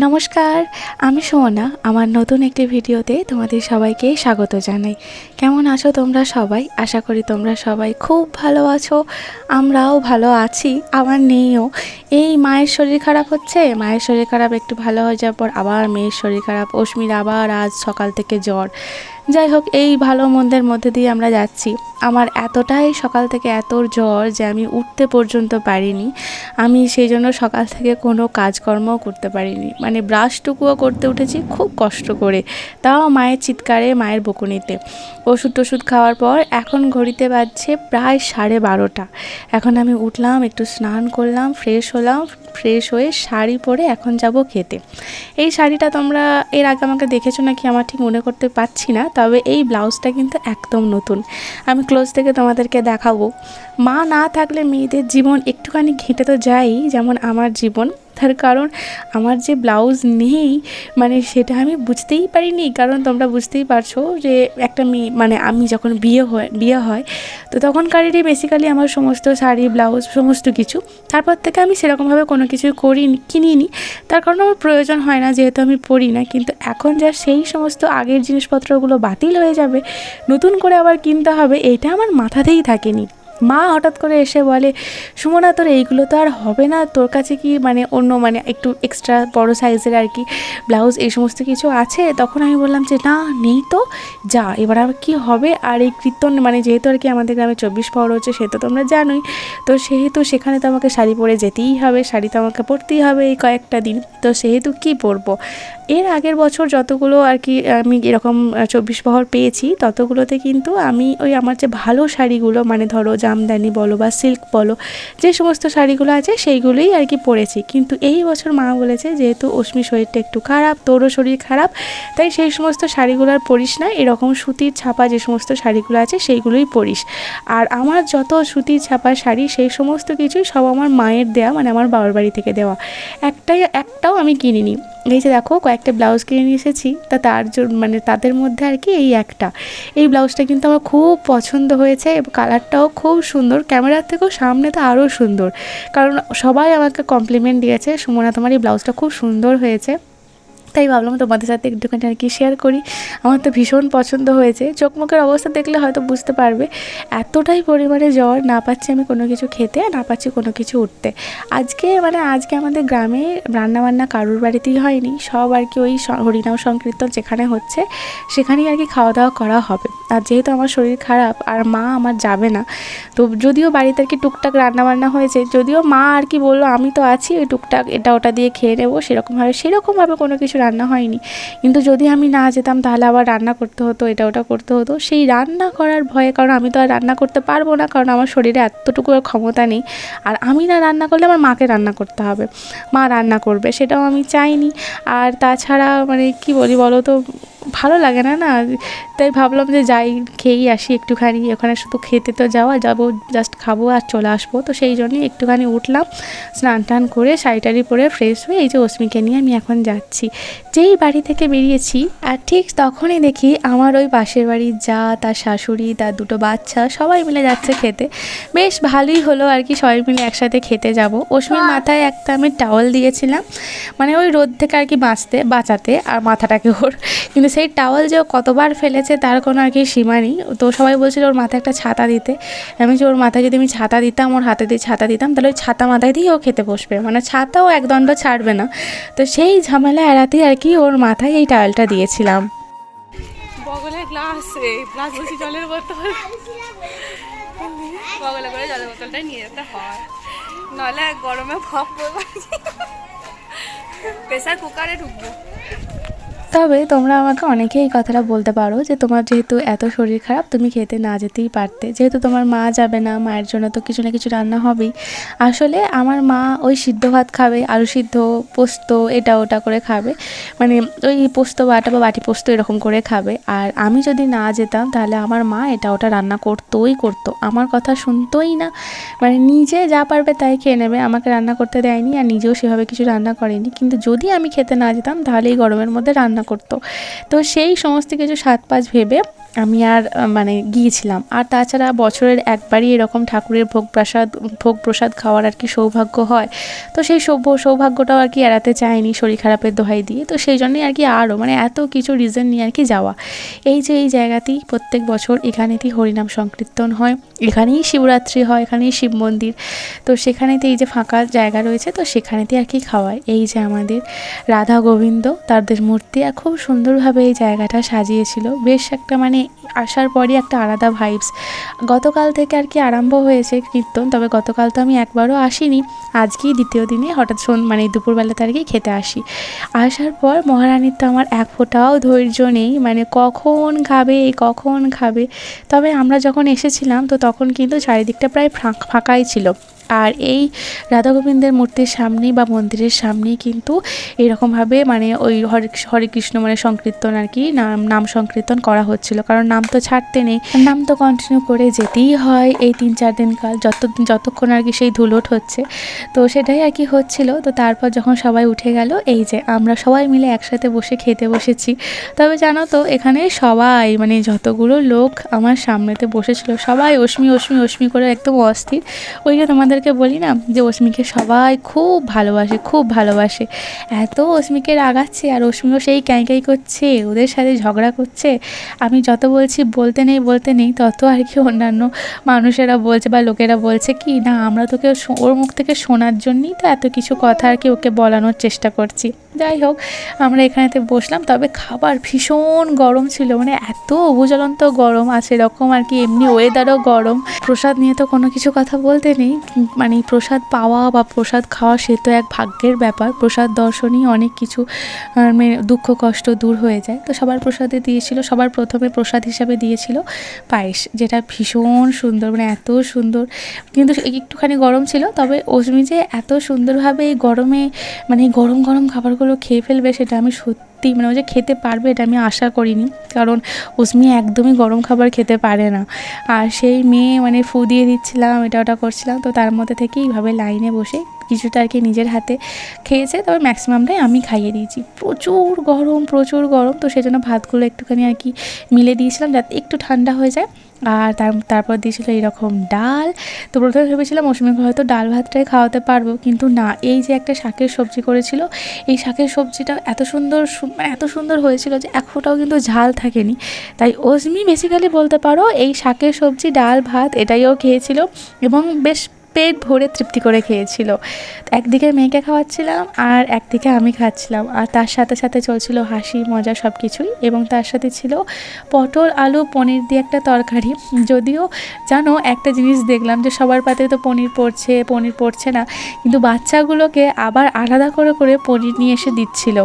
নমস্কার, আমি সুমনা। আমার নতুন একটি ভিডিওতে তোমাদের সবাইকে স্বাগত জানাই। কেমন আছো তোমরা সবাই? আশা করি তোমরা সবাই খুব ভালো আছো। আমরাও ভালো আছি, আবার নেইও। এই মায়ের শরীর খারাপ হচ্ছে, মায়ের শরীর খারাপ একটু ভালো হয়ে যাওয়ার পর আবার মেয়ের শরীর খারাপ, অস্মির আবার আজ সকাল থেকে জ্বর। যাই হোক, এই ভালো মন্দের মধ্যে দিয়ে আমরা যাচ্ছি। আমার এতটাই সকাল থেকে এত জ্বর যে আমি উঠতে পর্যন্ত পারিনি। আমি সেই জন্য সকাল থেকে কোনো কাজকর্মও করতে পারিনি, মানে ব্রাশটুকুও করতে উঠেছি খুব কষ্ট করে, তাও মায়ের চিৎকারে, মায়ের বকুনিতে। ওষুধ খাওয়ার পর এখন ঘড়িতে বাজছে প্রায় 12:30। এখন আমি উঠলাম, একটু স্নান করলাম, ফ্রেশ হলাম, ফ্রেশ হয়ে শাড়ি পরে এখন যাব খেতে। এই শাড়িটা তোমরা এর আগে আমাকে দেখেছো নাকি আমার ঠিক মনে করতে পারছি না, তবে এই ব্লাউজটা কিন্তু একদম নতুন। আমি ক্লোজ থেকে তোমাদেরকে দেখাবো। মা না থাকলে মেয়েদের জীবন একটুখানি ঘেঁটে তো যায়ই, যেমন আমার জীবন। তার কারণ আমার যে ব্লাউজ নেই, মানে সেটা আমি বুঝতেই পারিনি। কারণ তোমরা বুঝতেই পারছো যে একটা মেয়ে, মানে আমি যখন বিয়ে হয় তো তখনকারেরই বেসিক্যালি আমার সমস্ত শাড়ি, ব্লাউজ, সমস্ত কিছু। তারপর থেকে আমি সেরকমভাবে কোনো কিছু কিনিনি, তার কারণ আমার প্রয়োজন হয় না, যেহেতু আমি পরি না। কিন্তু এখন যা সেই সমস্ত আগের জিনিসপত্রগুলো বাতিল হয়ে যাবে, নতুন করে আবার কিনতে হবে, এইটা আমার মাথাতেই থাকেনি। মা হঠাৎ করে এসে বলে, সুমনা তোর এইগুলো তো আর হবে না, তোর কাছে কি মানে অন্য, মানে একটু এক্সট্রা বড় সাইজের আর কি ব্লাউজ, এই সমস্ত কিছু আছে? তখন আমি বললাম যে না, নেই তো। যা, এবার আর কি হবে। আর এই কীর্তন, মানে যেহেতু আর কি আমাদের গ্রামে 24 প্রহর হচ্ছে, সে তো তোমরা জানোই। তো সেহেতু সেখানে তো আমাকে শাড়ি পরে যেতেই হবে, শাড়ি তো আমাকে পরতেই হবে এই কয়েকটা দিন। তো সেহেতু কি পরবো? এর আগের বছর যতগুলো আর কি আমি এরকম 24 প্রহর পেয়েছি, ততগুলোতে কিন্তু আমি ওই আমার যে ভালো শাড়িগুলো, মানে ধরো জামদানি বলো বা সিল্ক বলো, যে সমস্ত শাড়িগুলো আছে সেইগুলোই আর কি পরেছি। কিন্তু এই বছর মা বলেছে, যেহেতু অস্মির শরীরটা একটু খারাপ, তোরও শরীর খারাপ, তাই সেই সমস্ত শাড়িগুলো আর পরিস না, এরকম সুতির ছাপা যে সমস্ত শাড়িগুলো আছে সেইগুলোই পরিস। আর আমার যত সুতির ছাপা শাড়ি, সেই সমস্ত কিছুই সব আমার মায়ের দেয়া, মানে আমার বাবার বাড়ি থেকে দেওয়া। একটাও আমি কিনিনি। এই যে দেখো, কয়েকটা ব্লাউজ কিনে নিয়ে এসেছি, তার জন্য মানে তাদের মধ্যে আর কি এই একটা। এই ব্লাউজটা কিন্তু আমার খুব পছন্দ হয়েছে এবং কালারটাও খুব সুন্দর, ক্যামেরার থেকেও সামনে তো আরও সুন্দর। কারণ সবাই আমাকে কমপ্লিমেন্ট দিয়েছে, সুমনা তোমার এই ব্লাউজটা খুব সুন্দর হয়েছে। তাই ভাবলাম তোমাদের সাথে একটুখানি আর কি শেয়ার করি। আমার তো ভীষণ পছন্দ হয়েছে। চোখ মুখের অবস্থা দেখলে হয়তো বুঝতে পারবে, এতটাই পরিমাণে জ্বর, না পাচ্ছি আমি কোনো কিছু খেতে, না পাচ্ছি কোনো কিছু উঠতে। আজকে আমাদের গ্রামে রান্নাবান্না কারোর বাড়িতেই হয়নি, সব আর কি ওই হরিনাম সংকীর্তন যেখানে হচ্ছে সেখানেই আর কি খাওয়া দাওয়া করা হবে। আর যেহেতু আমার শরীর খারাপ আর মা আমার যাবে না, তো যদিও বাড়িতে আর কি টুকটাক রান্নাবান্না হয়েছে, যদিও মা আর কি বললো আমি তো আছি, ওই টুকটাক এটা ওটা দিয়ে খেয়ে নেবো, সেরকমভাবে কোনো কিছু রান্না হয়নি। কিন্তু যদি আমি না যেতাম তাহলে আবার রান্না করতে হতো, এটা ওটা করতে হতো। সেই রান্না করার ভয়ে, কারণ আমি তো আর রান্না করতে পারবো না, কারণ আমার শরীরে এতটুকু আর ক্ষমতা নেই। আর আমি না রান্না করলে আমার মাকে রান্না করতে হবে, মা রান্না করবে, সেটাও আমি চাইনি। আর তাছাড়া মানে কি বলি বলো তো, ভালো লাগে না না। তাই ভাবলাম যে যাই, খেয়েই আসি একটুখানি, ওখানে শুধু খেতে তো যাবো, জাস্ট খাবো আর চলে আসবো। তো সেই জন্যই একটুখানি উঠলাম, স্নান টান করে শাড়ি পরে ফ্রেশ হয়ে এই যে অস্মিকে নিয়ে আমি এখন যাচ্ছি। যেই বাড়ি থেকে বেরিয়েছি আর ঠিক তখনই দেখি আমার ওই পাশের বাড়ির যা, তার শাশুড়ি, তার দুটো বাচ্চা সবাই মিলে যাচ্ছে খেতে। বেশ ভালোই হলো আর কি, সবাই মিলে একসাথে খেতে যাব। অস্মির মাথায় একটা আমি টাওয়াল দিয়েছিলাম, মানে ওই রোদ থেকে আর কি বাঁচাতে, আর মাথাটাকে ওর। কিন্তু সেই টাওয়াল যে ও কতবার ফেলেছে তার কোনো আর কি সীমা নেই। তো সবাই বলছিল ওর মাথায় একটা ছাতা দিতে। আমি যে ওর মাথায় যদি আমি ছাতা দিতাম, ওর হাতে দিয়ে ছাতা দিতাম, তাহলে ওই ছাতা মাথায় দিয়ে ও খেতে বসবে, মানে ছাতাও একদণ্ড ছাড়বে না। তো সেই ঝামেলা এড়াতেই আর কি ওর মাথায় এই টাওয়ালটা দিয়েছিলাম। বগলে গ্লাস বসি জলের বোতল, বগলে করে জলের বোতলটা নিয়ে যেতে হয়, নাহলে গরমে ভাপ প্রেসার কুকারে ঢুকবো। তবে তোমরা আমাকে অনেকেই এই কথাটা বলতে পারো যে তোমার যেহেতু এত শরীর খারাপ, তুমি খেতে না যেতেই পারতে, যেহেতু তোমার মা যাবে না, মায়ের জন্য তো কিছু না কিছু রান্না হবেই। আসলে আমার মা ওই সিদ্ধ ভাত খাবে, আলু সিদ্ধ, পোস্ত, এটা ওটা করে খাবে, মানে ওই পোস্ত বাটা বা বাটি পোস্ত এরকম করে খাবে। আর আমি যদি না যেতাম তাহলে আমার মা এটা ওটা রান্না করতো, আমার কথা শুনতোই না। মানে নিজে যা পারবে তাই খেয়ে নেবে, আমাকে রান্না করতে দেয়নি, আর নিজেও সেভাবে কিছু রান্না করেনি। কিন্তু যদি আমি খেতে না যেতাম তাহলে এই গরমের মধ্যে রান্না করতো। তো সেই সমস্ত কিছু সাত পাঁচ ভেবে আমি আর মানে গিয়েছিলাম। আর তাছাড়া বছরের একবারই এরকম ঠাকুরের ভোগ প্রসাদ খাওয়ার আর কি সৌভাগ্য হয়। তো সেই সৌভাগ্যটাও আর কি এড়াতে চাইনি শরীর খারাপের দোহাই দিয়ে। তো সেই জন্যই আর কি আরও মানে এত কিছু রিজন নিয়ে আর কি যাওয়া। এই যে এই জায়গাতেই প্রত্যেক বছর এখানেতেই হরিনাম সংকীর্তন হয়, এখানেই শিবরাত্রি হয়, এখানেই শিব মন্দির। তো সেখানেতে এই যে ফাঁকা জায়গা রয়েছে, তো সেখানেতেই আর কি খাওয়ায়। এই যে আমাদের রাধা গোবিন্দ তাদের মূর্তি আর খুব সুন্দরভাবে এই জায়গাটা সাজিয়েছিল। বেশ একটা মানে আসার পরই একটা আলাদা ভাইবস। গতকাল থেকে আর কি আরম্ভ হয়েছে কীর্তন, তবে গতকাল তো আমি একবারও আসিনি, আজকেই দ্বিতীয় দিনে হঠাৎ মানে দুপুরবেলাতে আর কি খেতে আসি। আসার পর মহারানীর তো আমার এক ফোঁটাও ধৈর্য নেই, মানে কখন খাবে। তবে আমরা যখন এসেছিলাম তো তখন কিন্তু চারিদিকটা প্রায় ফাঁকাই ছিল। আর এই রাধা গোবিন্দের মূর্তির সামনেই বা মন্দিরের সামনেই কিন্তু এরকমভাবে মানে ওই হরে কৃষ্ণ মানে সংকীর্তন আর কি নাম সংকীর্তন করা হচ্ছিল। কারণ নাম তো ছাড়তে নেই, নাম তো কন্টিনিউ করে যেতেই হয় এই 3-4 দিন কাল, যতক্ষণ আর কি সেই ধুলোট হচ্ছে। তো সেটাই আর কি হচ্ছিল। তো তারপর যখন সবাই উঠে গেল, এই যে আমরা সবাই মিলে একসাথে বসে খেতে বসেছি। তবে জানো তো এখানে সবাই মানে যতগুলো লোক আমার সামনেতে বসেছিল সবাই অস্মি করে একদম অস্থির। ওই যে তোমাদেরকে বলি না যে অস্মিকে সবাই খুব ভালোবাসে। এত অস্মিকে রাগাচ্ছে আর অস্মিও সেই ক্যাঁই করছে, ওদের সাথে ঝগড়া করছে। আমি যত বলছি বলতে নেই তত আর কি অন্যান্য মানুষেরা বলছে বা লোকেরা বলছে কি না আমরা তোকে ওর মুখ থেকে শোনার জন্যই তো এত কিছু কথা আর কি ওকে বলানোর চেষ্টা করছি। যাই হোক, আমরা এখানেতে বসলাম। তবে খাবার ভীষণ গরম ছিল, মানে এত অবুজ্বলন্ত গরম, আর সেরকম আর কি এমনি ওয়েদারও গরম। প্রসাদ নিয়ে তো কোনো কিছু কথা বলতে নেই, মানে প্রসাদ পাওয়া বা প্রসাদ খাওয়া সে তো এক ভাগ্যের ব্যাপার। প্রসাদ দর্শনই অনেক কিছু মানে দুঃখ কষ্ট দূর হয়ে যায়। তো সবার প্রসাদে দিয়েছিল, সবার প্রথমে প্রসাদ হিসাবে দিয়েছিল পায়েস, যেটা ভীষণ সুন্দর, মানে এত সুন্দর। কিন্তু একটুখানি গরম ছিল, তবে অস্মি যে এত সুন্দরভাবে এই গরমে মানে গরম খাবারগুলো খেয়ে ফেলবে সেটা আমি সত্যি মানে ও যে খেতে পারবে এটা আমি আশা করিনি। কারণ অস্মি একদমই গরম খাবার খেতে পারে না। আর সেই মেয়ে মানে ফু দিয়ে দিচ্ছিলাম, এটা ওটা করছিলাম। তো তার মধ্যে থেকে এইভাবে লাইনে বসে কিছুটা আর কি নিজের হাতে খেয়েছে, তবে ম্যাক্সিমামটাই আমি খাইয়ে দিয়েছি। প্রচুর গরম, তো সেই জন্য ভাতগুলো একটুখানি আর কি মিলে দিয়েছিলাম যাতে একটু ঠান্ডা হয়ে যায়। আর তারপর দিয়েছিল এরকম ডাল। তো প্রথমে ভেবেছিলাম অস্মিকে হয়তো ডাল ভাতটাই খাওয়াতে পারবো, কিন্তু না, এই যে একটা শাকের সবজি করেছিল, এই শাকের সবজিটা এত সুন্দর হয়েছিল যে এক ফোঁটাও কিন্তু ঝাল থাকেনি। তাই অস্মি বেসিক্যালি বলতে পারো এই শাকের সবজি ডাল ভাত এটাইও খেয়েছিল এবং বেশ পেট ভরে তৃপ্তি করে খেয়েছিল। একদিকে মেয়েকে খাওয়াচ্ছিলাম আর একদিকে আমি খাচ্ছিলাম, আর তার সাথে চলছিল হাসি মজা সব কিছুই। এবং তার সাথে ছিল পটল আলু পনির দিয়ে একটা তরকারি। যদিও জানো একটা জিনিস দেখলাম যে সবার পাতে তো পনির পড়ছে না, কিন্তু বাচ্চাগুলোকে আবার আলাদা করে পনির নিয়ে এসে দিচ্ছিল।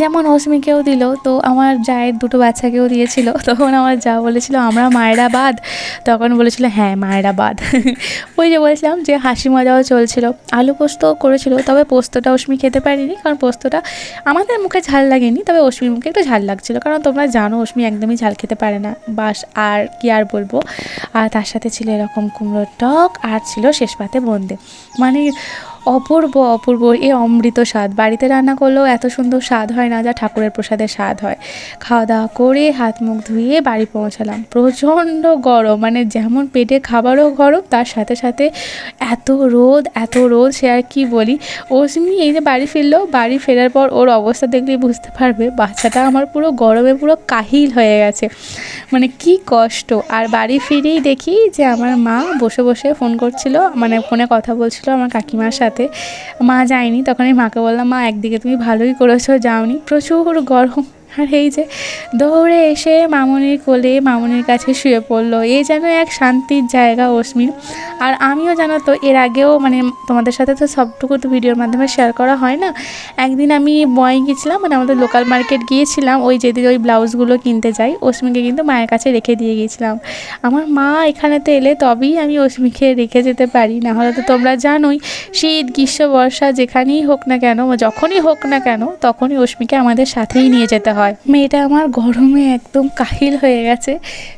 যেমন অস্মিকেও দিল, তো আমার জায়ের দুটো বাচ্চাকেও দিয়েছিল। তখন আমার যা বলেছিল আমরা মায়েরা বাদ, তখন বলেছিল হ্যাঁ মায়েরা বাদ। ওই যে বলেছিলাম যে হাসি মজাও চলছিল। আলু পোস্ত করেছিল, তবে পোস্তটা অস্মি খেতে পারিনি, কারণ পোস্তটা আমাদের মুখে ঝাল লাগেনি, তবে অস্মির মুখে একটু ঝাল লাগছিল। কারণ তোমরা জানো অস্মি একদমই ঝাল খেতে পারে না, বাস আর কি আর বলবো। আর তার সাথে ছিল এরকম কুমড়োর টক, আর ছিল শেষ পাতে বোঁদে। মানে অপূর্ব এ অমৃত স্বাদ। বাড়িতে রান্না করলেও এত সুন্দর স্বাদ হয় না যা ঠাকুরের প্রসাদের স্বাদ হয়। খাওয়া দাওয়া করে হাত মুখ ধুয়ে বাড়ি পৌঁছালাম। প্রচণ্ড গরম, মানে যেমন পেটে খাবারও গরম, তার সাথে এত রোদ সে আর কি বলি। অস্মি এই যে বাড়ি ফিরলো, বাড়ি ফেরার পর ওর অবস্থা দেখলেই বুঝতে পারবে বাচ্চাটা আমার পুরো গরমে পুরো কাহিল হয়ে গেছে, মানে কি কষ্ট। আর বাড়ি ফিরেই দেখি যে আমার মা বসে ফোন করছিল, মানে ফোনে কথা বলছিল আমার কাকিমার সাথে। মা যায়নি, তখন আমি মাকে বললাম মা একদিকে তুমি ভালোই করেছো যাওনি, প্রচুর গরম। আর এই যে দৌড়ে এসে মামনির কোলে মামনির কাছে শুয়ে পড়লো। এই যেন এক শান্তির জায়গা অস্মির। আর আমিও জানো তো এর আগেও মানে তোমাদের সাথে তো সবটুকু তো ভিডিওর মাধ্যমে শেয়ার করা হয় না। একদিন আমি বয়ে গিয়েছিলাম, মানে আমাদের লোকাল মার্কেট গিয়েছিলাম, ওই যেদিন ওই ব্লাউজগুলো কিনতে যাই অস্মিকে কিন্তু মায়ের কাছে রেখে দিয়ে গিয়েছিলাম। আমার মা এখানেতে এলে তবেই আমি অস্মিকে রেখে যেতে পারি, না হলে তো তোমরা জানোই শীত গ্রীষ্ম বর্ষা যেখানেই হোক না কেন, যখনই হোক না কেন তখনই অস্মিকে আমাদের সাথেই নিয়ে যেতে হয়। হয়। মেয়েটা আমার গরমে একদম কাহিল হয়ে গেছে,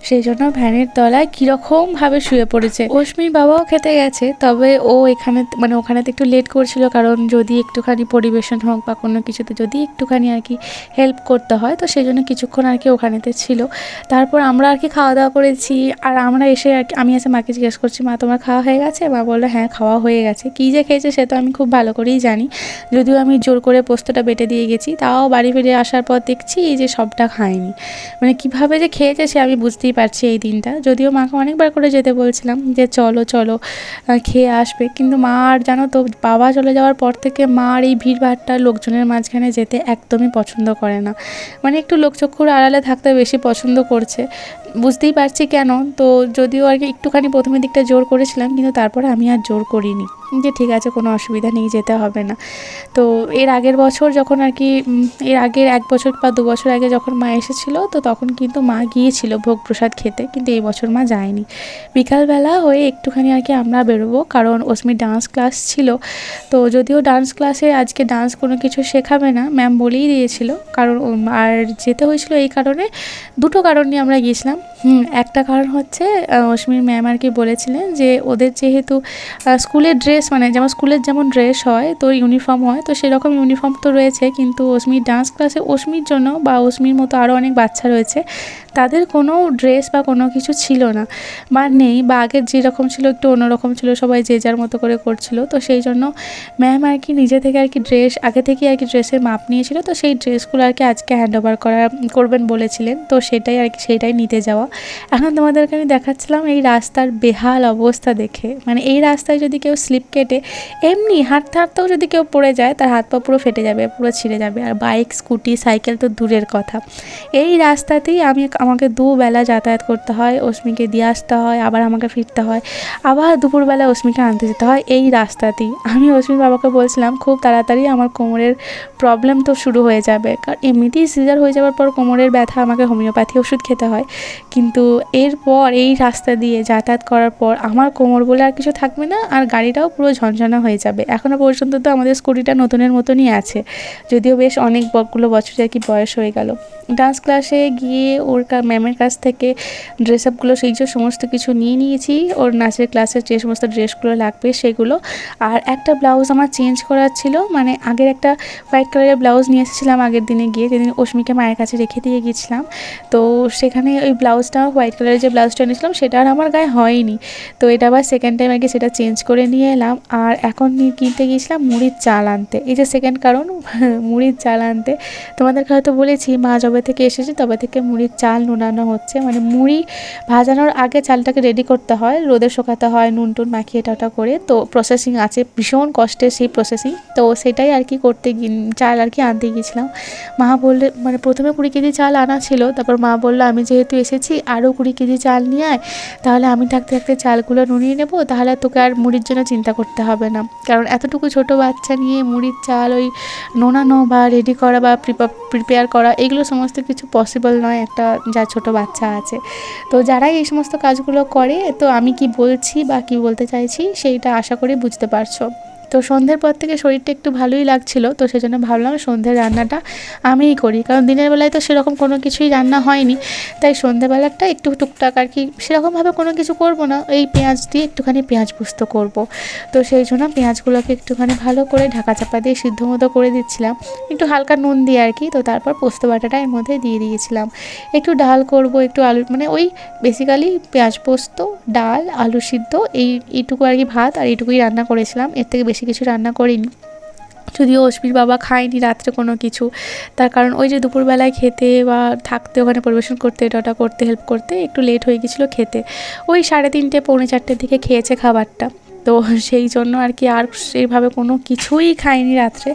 সেই জন্য ফ্যানের তলায় কীরকমভাবে শুয়ে পড়েছে। অশ্মির বাবাও খেতে গেছে, তবে ও এখানে মানে ওখানেতে একটু লেট করছিল, কারণ যদি একটুখানি পরিবেশন হোক বা কোনো কিছুতে যদি একটুখানি আর কি হেল্প করতে হয়, তো সেই জন্য কিছুক্ষণ আর কি ওখানেতে ছিল। তারপর আমরা আর কি খাওয়া দাওয়া করেছি, আর আমরা এসে আর কি আমি এসে মাকে জিজ্ঞেস করছি, মা তোমার খাওয়া হয়ে গেছে? মা বললো হ্যাঁ খাওয়া হয়ে গেছে। কী যে খেয়েছে সে তো আমি খুব ভালো করেই জানি, যদিও আমি জোর করে পোস্তটা বেটে দিয়ে গেছি, তাও বাড়ি ফিরে আসার পর দেখছি এই যে সবটা খায়নি। মানে কীভাবে যে খেয়েছে সে আমি বুঝতেই পারছি এই দিনটা। যদিও মাকে অনেকবার করে যেতে বলছিলাম যে চলো চলো খেয়ে আসবে, কিন্তু মা আর জানো তো বাবা চলে যাওয়ার পর থেকে মা আর এই ভিড়ভাড়টা লোকজনের মাঝখানে যেতে একদমই পছন্দ করে না। মানে একটু লোকচক্ষুর আড়ালে থাকতে বেশি পছন্দ করছে, বুঝতেই পারছি কেন। তো যদিও আর কি একটুখানি প্রথমের দিকটা জোর করেছিলাম, কিন্তু তারপরে আমি আর জোর করিনি, যে ঠিক আছে কোনো অসুবিধা নেই, যেতে হবে না। তো এর আগের বছর যখন আর কি এর আগের 1 বছর বা 2 বছর আগে যখন মা এসেছিলো, তো তখন কিন্তু মা গিয়েছিল ভোগ প্রসাদ খেতে, কিন্তু এই বছর মা যায়নি। বিকালবেলা হয়ে একটুখানি আর কি আমরা বেরোবো, কারণ অস্মির ডান্স ক্লাস ছিল। তো যদিও ডান্স ক্লাসে আজকে ডান্স কোনো কিছু শেখাবে না, ম্যাম বলেই দিয়েছিল, কারণ আর যেতে হয়েছিল এই কারণে, দুটো কারণ নিয়ে আমরা গিয়েছিলাম। একটা কারণ হচ্ছে অস্মির ম্যাম আর কি বলেছিলেন যে ওদের যেহেতু স্কুলের ড্রেস, মানে যেমন স্কুলের যেমন ড্রেস হয় তো ইউনিফর্ম হয়, তো সেরকম ইউনিফর্ম তো রয়েছে, কিন্তু অস্মির ডান্স ক্লাসে অস্মির জন্য বা অস্মির মতো আরও অনেক বাচ্চা রয়েছে, তাদের কোনো ড্রেস বা কোনো কিছু ছিল না বা নেই, বা আগের যেরকম ছিল একটু অন্যরকম ছিল, সবাই যে যার মতো করে করছিল। তো সেই জন্য ম্যাম আর কি নিজে থেকে আর কি ড্রেস আগে থেকে আর কি ড্রেসের মাপ নিয়েছিল, তো সেই ড্রেসগুলো আর কি আজকে হ্যান্ড ওভার করবেন বলেছিলেন, তো সেটাই আর কি সেইটাই নিতে যাওয়া। এখন তোমাদেরকে আমি দেখাচ্ছিলাম এই রাস্তার বেহাল অবস্থা দেখে, মানে এই রাস্তায় যদি কেউ স্লিপ কেটে এমনি হাঁটতে হাঁটতেও যদি কেউ পড়ে যায়, তার হাত পা পুরো ফেটে যাবে, পুরো ছিঁড়ে যাবে, আর বাইক স্কুটি সাইকেল তো দূরের কথা। এই রাস্তাতেই আমাকে দুবেলা যাতায়াত করতে হয়, অস্মিকে দিয়ে আসতে হয়, আবার আমাকে ফিরতে হয়, আবার দুপুরবেলা অস্মিকে আনতে যেতে হয় এই রাস্তাতেই। আমি অস্মির বাবাকে বলছিলাম খুব তাড়াতাড়ি আমার কোমরের প্রবলেম তো শুরু হয়ে যাবে, কারণ এমনিতেই সিজার হয়ে যাওয়ার পর কোমরের ব্যথা, আমাকে হোমিওপ্যাথি ওষুধ খেতে হয়, কিন্তু এরপর এই রাস্তা দিয়ে যাতায়াত করার পর আমার কোমর বলে আর কিছু থাকবে না, আর গাড়িটাও পুরো ঝনঝনা হয়ে যাবে। এখনও পর্যন্ত তো আমাদের স্কুটিটা নতুনের মতনই আছে, যদিও বেশ অনেকগুলো বছর আর কি বয়স হয়ে গেল। ডান্স ক্লাসে গিয়ে ওর ম্যামের কাছ থেকে ড্রেস আপগুলো সেই যে সমস্ত কিছু নিয়ে নিয়েছি, ওর নাচের ক্লাসের যে সমস্ত ড্রেসগুলো লাগবে সেগুলো, আর একটা ব্লাউজ আমার চেঞ্জ করার ছিল, মানে আগের একটা হোয়াইট কালারের ব্লাউজ নিয়ে এসেছিলাম আগের দিনে গিয়ে, যেদিন অস্মিকে মায়ের কাছে রেখে দিয়ে গিয়েছিলাম, তো সেখানে ওই ব্লাউজটা হোয়াইট কালারের যে ব্লাউজটা এনেছিলাম সেটা আর আমার গায়ে হয়নি, তো এটা আবার সেকেন্ড টাইম আর কি সেটা চেঞ্জ করে নিয়ে এলাম। আর এখন কিনতে গিয়েছিলাম মুড়ির চাল আনতে, এই যে সেকেন্ড কারণ মুড়ির চাল আনতে। তোমাদেরকে হয়তো বলেছি মা যবে থেকে এসেছে তবে থেকে মুড়ির চাল নুনানো হচ্ছে, মানে মুড়ি ভাজানোর আগে চালটাকে রেডি করতে হয়, রোদে শুকাতে হয়, নুন টুন মাখিয়ে টাটা করে, তো প্রসেসিং আছে, ভীষণ কষ্টের সেই প্রসেসিং, তো সেটাই আর কি করতে চাল আর কি আনতে গিয়েছিলাম। মা বললে, মানে প্রথমে 20 কেজি চাল আনা ছিল, তারপর মা বললো আমি যেহেতু এসেছি আরও 20 কেজি চাল নিয়ে আয়, তাহলে আমি থাকতে থাকতে চালগুলো নুনিয়ে নেবো, তাহলে তোকে আর মুড়ির জন্য চিন্তা করতে হবে না, কারণ এতটুকু ছোট বাচ্চা নিয়ে মুড়ির চাল ওই নোনানো বা রেডি করা বা প্রিপেয়ার করা এগুলো সমস্ত কিছু পসিবল নয় একটা যা ছোট বাচ্চা আছে। তো যারাই এই সমস্ত কাজগুলো করে, তো আমি কি বলছি বা কি বলতে চাইছি সেইটা আশা করি বুঝতে পারছো। তো সন্ধ্যের পর থেকে শরীরটা একটু ভালোই লাগছিল, তো সেজন্য ভাবলাম সন্ধ্যের রান্নাটা আমিই করি, কারণ দিনের বেলায় তো সেরকম কোনো কিছুই রান্না হয়নি, তাই সন্ধ্যেবেলাটা একটু টুকটাক আর কি সেরকমভাবে কোনো কিছু করব না, এই পেঁয়াজ দিয়ে একটুখানি পেঁয়াজ পোস্ত করব। তো সেই জন্য পেঁয়াজগুলোকে একটুখানি ভালো করে ঢাকা চাপা দিয়ে সিদ্ধ মতো করে দিচ্ছিলাম, একটু হালকা নুন দিয়ে আর কি। তো তারপর পোস্ত বাটাটা এর মধ্যে দিয়ে দিয়েছিলাম, একটু ডাল করব, একটু আলু, মানে ওই বেসিক্যালি পেঁয়াজ পোস্ত, ডাল, আলু সিদ্ধ, এইটুকু আর কি ভাত, আর এইটুকুই রান্না করেছিলাম, এর থেকে বেশি কিছু রান্না করিনি। যদিও অস্মির বাবা খায়নি রাত্রে কোনো কিছু, তার কারণ ওই যে দুপুরবেলায় খেতে বা থাকতে ওখানে পরিবেশন করতে এটা ওটা করতে হেল্প করতে একটু লেট হয়ে গেছিলো খেতে, ওই 3:30 পৌনে 4টের দিকে খেয়েছে খাবারটা, তো সেই জন্য আর কি আর সেইভাবে কোনো কিছুই খাইনি রাত্রে।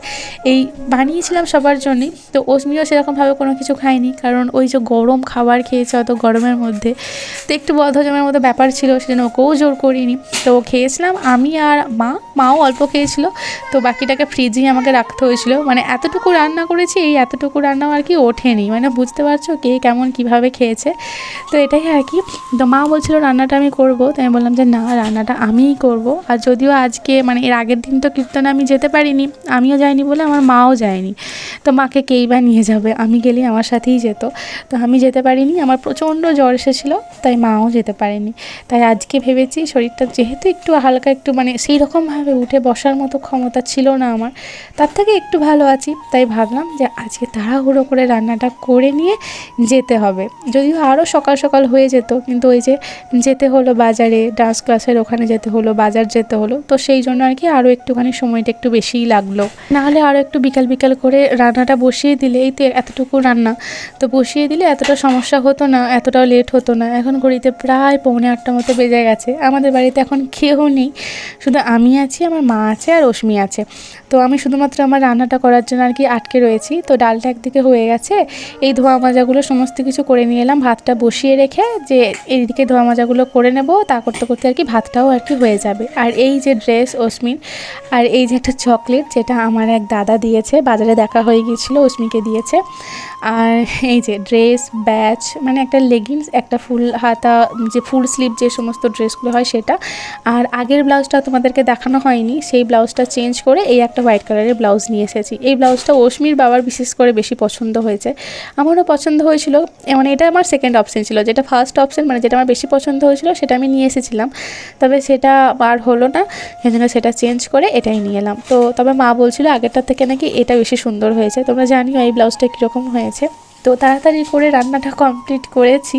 এই বানিয়েছিলাম সবার জন্যই, তো অস্মিও সেরকমভাবে কোনো কিছু খায়নি, কারণ ওই যে গরম খাবার খেয়েছে অত গরমের মধ্যে, তো একটু বদহজমের মতো ব্যাপার ছিল, সেজন্য ওকেও জোর করিনি। তো খেয়েছিলাম আমি আর মাও অল্প খেয়েছিল, তো বাকিটাকে ফ্রিজেই আমাকে রাখতে হয়েছিল, মানে এতটুকু রান্না করেছি, এই এতটুকু রান্নাও আর কি ওঠেনি, মানে বুঝতে পারছো কে কেমন কীভাবে খেয়েছে। তো এটাই আর কি। তো মা বলছিল রান্নাটা আমি করবো, তো আমি বললাম যে না রান্নাটা আমিই করবো, আর যদিও আজকে মানে এর আগের দিন তো কীর্তনে আমি যেতে পারিনি, আমিও যাইনি বলে আমার মাও যায়নি। তো মাকে কেই বা নিয়ে যাবে, আমি গেলেই আমার সাথেই যেত। তো আমি যেতে পারিনি, আমার প্রচণ্ড জ্বর এসেছিলো, তাই মাও যেতে পারেনি। তাই আজকে ভেবেছি শরীরটা যেহেতু একটু হালকা, একটু মানে সেই রকমভাবে উঠে বসার মতো ক্ষমতা ছিল না আমার, তার থেকে একটু ভালো আছি, তাই ভাবলাম যে আজকে তাড়াহুড়ো করে রান্নাটা করে নিয়ে যেতে হবে। যদিও আরও সকাল সকাল হয়ে যেত, কিন্তু ওই যে যেতে হলো বাজারে, ডান্স ক্লাসের ওখানে যেতে হলো, বাজার যেতে হলো, তো সেই জন্য আর কি আরও একটুখানি সময়টা একটু বেশিই লাগলো। নাহলে আরও একটু বিকাল বিকাল করে রান্নাটা বসিয়ে দিলে, এই তো এতটুকু রান্না তো বসিয়ে দিলে এতটা সমস্যা হতো না, এতটাও লেট হতো না। এখন ঘড়িতে প্রায় 7:45 মতো বেজে গেছে। আমাদের বাড়িতে এখন কেউ নেই, শুধু আমি আছি, আমার মা আছে আর অস্মি আছে। তো আমি শুধুমাত্র আমার রান্নাটা করার জন্য আর কি আটকে রয়েছি। তো ডালটা একদিকে হয়ে গেছে, এই ধোয়া মাজাগুলো সমস্ত কিছু করে নিয়ে এলাম, ভাতটা বসিয়ে রেখে যে এইদিকে ধোয়া মাজাগুলো করে নেব, তা করতে করতে আর কি ভাতটাও আর কি হয়ে যাবে। আর এই যে ড্রেস অস্মির, আর এই যে একটা চকলেট যেটা আমার এক দাদা দিয়েছে, বাজারে দেখা হয়ে গিয়েছিলো, অস্মিকে দিয়েছে। আর এই যে ড্রেস, ব্যাচ, মানে একটা লেগিংস, একটা ফুল হাতা যে ফুল স্লিভ যে সমস্ত ড্রেসগুলো হয় সেটা। আর আগের ব্লাউজটা তোমাদেরকে দেখানো হয়নি, সেই ব্লাউজটা চেঞ্জ করে এই একটা হোয়াইট কালারের ব্লাউজ নিয়ে এসেছি। এই ব্লাউজটা অস্মির বাবার বিশেষ করে বেশি পছন্দ হয়েছে, আমারও পছন্দ হয়েছিল। মানে এটা আমার সেকেন্ড অপশন ছিল, যেটা ফার্স্ট অপশন মানে যেটা আমার বেশি পছন্দ হয়েছিল সেটা আমি নিয়ে এসেছিলাম, তবে সেটা আর হলো না, সেই জন্য সেটা চেঞ্জ করে এটাই নিয়ে এলাম। তো তবে মা বলছিল আগেরটার থেকে নাকি এটা বেশি সুন্দর হয়েছে। তোমরা জানিও এই ব্লাউজটা কীরকম হয়েছে। তো তাড়াতাড়ি করে রান্নাটা কমপ্লিট করেছি,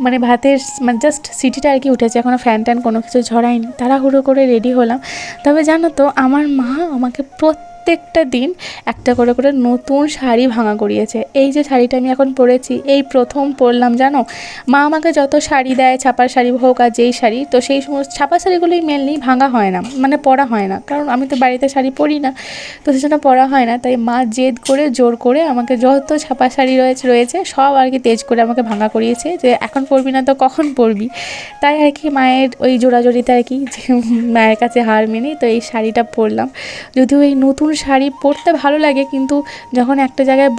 মানে ভাতের মানে জাস্ট সিটিটা আর কি উঠেছে, এখনও ফ্যান ট্যান কোনো কিছু ঝরায়নি, তাড়াহুড়ো করে রেডি হলাম। তবে জানো তো আমার মা আমাকে প্রত্যেকটা দিন একটা করে করে নতুন শাড়ি ভাঙা করিয়েছে। এই যে শাড়িটা আমি এখন পরেছি, এই প্রথম পরলাম জানো। মা আমাকে যত শাড়ি দেয়, ছাপার শাড়ি হোক আর যেই শাড়ি, তো সেই সমস্ত ছাপার শাড়িগুলোই মেনলি ভাঙা হয় না, মানে পরা হয় না, কারণ আমি তো বাড়িতে শাড়ি পরি না, তো সেজন্য পরা হয় না। তাই মা জেদ করে জোর করে আমাকে যত ছাপা শাড়ি রয়েছে সব আর কি তেজ করে আমাকে ভাঙা করিয়েছে, যে এখন পরবি না তো কখন পরবি। তাই আর কি মায়ের ওই জোড়াজোড়িতে আর কি যে মায়ের কাছে হার মেনে তো এই শাড়িটা পরলাম। যদিও এই নতুন শাড়ি পরতে ভালো লাগে, কিন্তু যখন একটা জায়গায়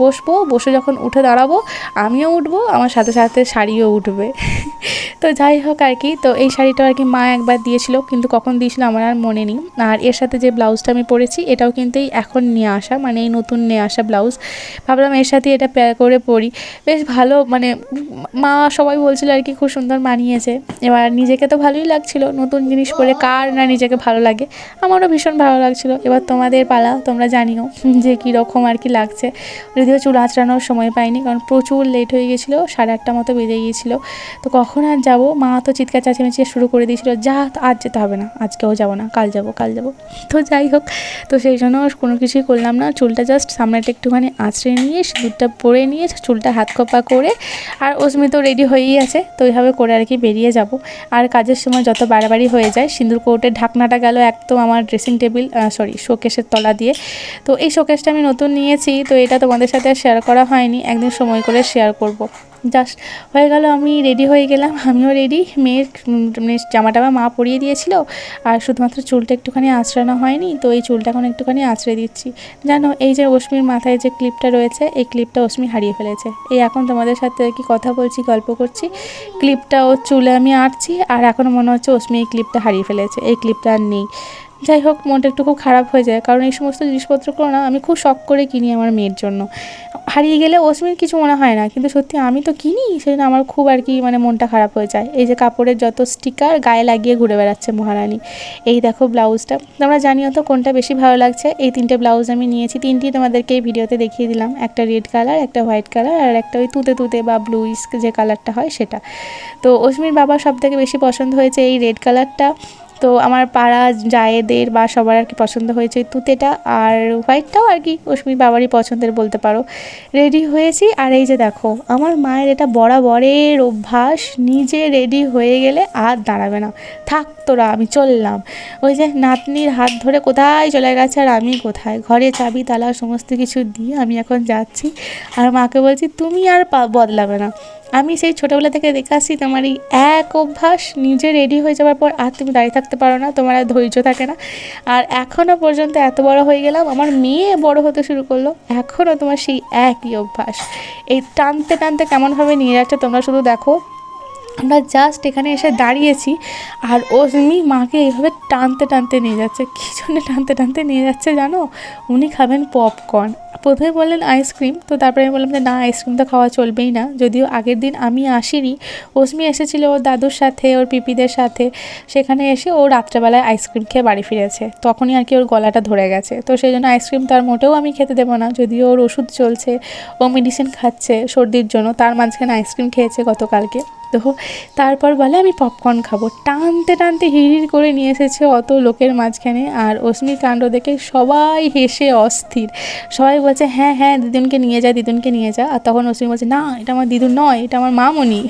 বসে যখন উঠে দাঁড়াবো, আমিও উঠবো, আমার সাথে সাথে শাড়িও উঠবে। তো যাই হোক আর কি, তো এই শাড়িটা আর কি মা একবার দিয়েছিল, কিন্তু কখন দিয়েছিল আমার আর মনে নেই। আর এর সাথে যে ব্লাউজটা আমি পরেছি এটাও কিন্তু এই এখন নিয়ে আসা, মানে এই নতুন নিয়ে আসা ব্লাউজ। ভাবলাম এর সাথে এটা পেয়ার করে পরি, বেশ ভালো, মানে মা সবাই বলছিল আর কি খুব সুন্দর মানিয়েছে। এবার নিজেকে তো ভালোই লাগছিল, নতুন জিনিস পরে কার না নিজেকে ভালো লাগে, আমারও ভীষণ ভালো লাগছিল। এবার তোমাদের পালা, তোমরা জানিও যে কীরকম আর কি লাগছে। যদিও চুল আঁচড়ানোর সময় পাইনি, কারণ প্রচুর লেট হয়ে গেছিলো, 8:30 মতো বেজে গিয়েছিলো। তো কখন আর যাবো, মা তো চিৎকার চেঁচামেচি শুরু করে দিয়েছিলো, যা আজ যেতে হবে না, আজকেও যাবো না, কাল যাবো। তো যাই হোক, তো সেই জন্য কোনো কিছুই করলাম না, চুলটা জাস্ট সামনেটা একটুখানি আঁচড়ে নিয়ে, সিঁদুরটা পরে নিয়ে, চুলটা হাত খোপা করে, আর অস্মি তো রেডি হয়েই আছে, তো এইভাবে করে আর কি বেরিয়ে যাব। আর কাজের সময় যত বাড়াবাড়ি হয়ে যায়, সিঁদুর কৌটের ঢাকনাটা গেল একদম আমার ড্রেসিং টেবিল শোকেসের তলা দিয়ে। তো এই শোকেসটা আমি নতুন নিয়েছি, তো এটা তোমাদের সাথে শেয়ার করা হয়নি, একদিন সময় করে শেয়ার করব। জাস্ট হয়ে গেল, আমি রেডি হয়ে গেলাম, আমিও রেডি। মেয়ের জামাটা মা পরিয়ে দিয়েছিল, আর শুধুমাত্র চুলটা একটুখানি আঁচড়ানো হয়নি, তো এই চুলটা এখন একটুখানি আঁচড়ে দিচ্ছি। জানো এই যে অস্মির মাথায় যে ক্লিপটা রয়েছে, এই ক্লিপটা অস্মি হারিয়ে ফেলেছে। এই এখন তোমাদের সাথে আর কি কথা বলছি, গল্প করছি, ক্লিপটা ওর চুলে আমি আঁটছি, আর এখনও মনে হচ্ছে অস্মি এই ক্লিপটা হারিয়ে ফেলেছে, এই ক্লিপটা আর নেই। যাই হোক, মনটা একটু খুব খারাপ হয়ে যায়, কারণ এই সমস্ত জিনিসপত্রগুলো না আমি খুব শখ করে কিনি আমার মেয়ের জন্য। হারিয়ে গেলে অস্মির কিছু মনে হয় না, কিন্তু সত্যি আমি তো কিনি, সেই জন্য আমার খুব আর কি মানে মনটা খারাপ হয়ে যায়। এই যে কাপড়ের যত স্টিকার গায়ে লাগিয়ে ঘুরে বেড়াচ্ছে মহারানী। এই দেখো ব্লাউজটা, তোমরা জানিও তো কোনটা বেশি ভালো লাগছে। এই 3টে ব্লাউজ আমি নিয়েছি, 3টি তোমাদেরকে এই ভিডিওতে দেখিয়ে দিলাম, একটা রেড কালার, একটা হোয়াইট কালার, আর একটা ওই তুতে তুতে বা ব্লুইস যে কালারটা হয় সেটা। তো অস্মির বাবার সবথেকে বেশি পছন্দ হয়েছে এই রেড কালারটা। তো আমার পাড়া জায়েদের বা সবার আর কি পছন্দ হয়েছে তুতেটা, আর হোয়াইটটাও আর কি অস্মির বাবারই পছন্দের বলতে পারো। রেডি হয়েছি, আর এই যে দেখো আমার মায়ের এটা বরাবরের অভ্যাস, নিজে রেডি হয়ে গেলে আর দাঁড়াবে না, থাক তোরা আমি চললাম। ওই যে নাতনির হাত ধরে কোথায় চলে গেছে, আর আমি কোথায়, ঘরে চাবি তালা সমস্ত কিছু দিয়ে আমি এখন যাচ্ছি। আর মাকে বলছি তুমি আর বদলাবে না, আমি সেই ছোটোবেলা থেকে দেখে আসছি তোমার এই এক অভ্যাস, নিজে রেডি হয়ে যাওয়ার পর আর তুমি দাঁড়িয়ে থাকতে পারো না, তোমার আর ধৈর্য থাকে না। আর এখনও পর্যন্ত এত বড় হয়ে গেলাম, আমার মেয়ে বড় হতে শুরু করলো, এখনও তোমার সেই একই অভ্যাস। এই টানতে টানতে কেমনভাবে নিয়ে যাচ্ছে তোমরা শুধু দেখো। আমরা জাস্ট এখানে এসে দাঁড়িয়েছি আর অস্মি মাকে এইভাবে টানতে টানতে নিয়ে যাচ্ছে। কী জন্য টানতে টানতে নিয়ে যাচ্ছে জানো? উনি খাবেন পপকর্ন। প্রথমে বললেন আইসক্রিম, তো তারপরে আমি বললাম যে না, আইসক্রিম তো খাওয়া চলবেই না। যদিও আগের দিন আমি আসিনি, অস্মি এসেছিল ওর দাদুর সাথে, ওর পিপিদের সাথে। সেখানে এসে ও রাত্রেবেলায় আইসক্রিম খেয়ে বাড়ি ফিরেছে, তখনই আর কি ওর গলাটা ধরে গেছে। তো সেই জন্য আইসক্রিম তার মোটেও আমি খেতে দেবো না, যদিও ওর ওষুধ চলছে, ও মেডিসিন খাচ্ছে সর্দির জন্য, তার মাঝখানে আইসক্রিম খেয়েছে গতকালকে। তো তারপর বলে আমি পপকর্ন খাবো, টানতে টানতে হিড় করে নিয়ে এসেছে অত লোকের মাঝখানে। আর অস্মির কাণ্ড দেখে সবাই হেসে অস্থির, সবাই বলছে হ্যাঁ হ্যাঁ দিদুনকে নিয়ে যা, দিদুনকে নিয়ে যা। আর তখন অস্মি বলছে না, এটা আমার দিদুন নয়, এটা আমার মামনি।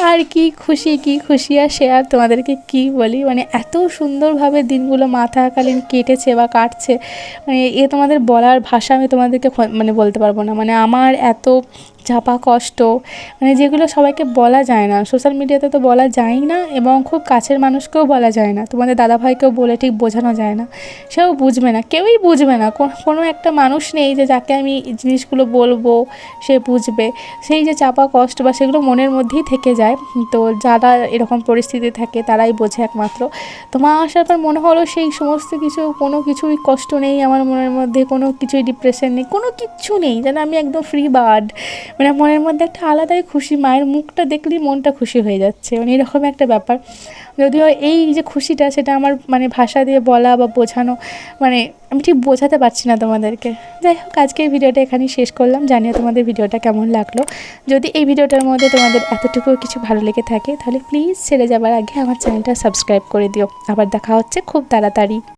আর কি খুশি, আর সে আর তোমাদেরকে কি বলি, মানে এত সুন্দরভাবে দিনগুলো মা থাকাকালীন কেটেছে বা কাটছে, মানে এ তোমাদের বলার ভাষা আমি তোমাদেরকে মানে বলতে পারবো না। মানে আমার এত চাপা কষ্ট, মানে যেগুলো সবাইকে বলা যায় না, সোশ্যাল মিডিয়াতে তো বলা যায় না, এবং খুব কাছের মানুষকেও বলা যায় না, তোমাদের দাদাভাইকেও বলে ঠিক বোঝানো যায় না, সেও বুঝবে না, কেউই বুঝবে না। কোনো একটা মানুষ নেই যে যাকে আমি জিনিসগুলো বলবো সে বুঝবে। সেই যে চাপা কষ্ট বা সেগুলো মনের মধ্যেই থেকে যায়। তো যারা এরকম পরিস্থিতি থাকে তারাই বোঝে একমাত্র। তো মা আসার পর মনে হলো সেই সমস্ত কিছু, কোনো কিছুই কষ্ট নেই আমার মনের মধ্যে, কোনো কিছুই ডিপ্রেশন নেই, কোনো কিচ্ছু নেই, যেন আমি একদম ফ্রি বার্ড। মানে মনের মধ্যে একটা আলাদাই খুশি, মায়ের মুখটা দেখলেই মনটা খুশি হয়ে যাচ্ছে, মানে এরকম একটা ব্যাপার। যদিও এই যে খুশিটা, সেটা আমার মানে ভাষা দিয়ে বলা বা বোঝানো, মানে আমি ঠিক বোঝাতে পারছি না তোমাদেরকে। যাই হোক, আজকের ভিডিওটা এখানেই শেষ করলাম। জানিও তোমাদের ভিডিওটা কেমন লাগলো। যদি এই ভিডিওটার মধ্যে তোমাদের এতটুকু কিছু ভালো লেগে থাকে, তাহলে প্লিজ ছেড়ে যাবার আগে আমার চ্যানেলটা সাবস্ক্রাইব করে দিও। আবার দেখা হচ্ছে খুব তাড়াতাড়ি।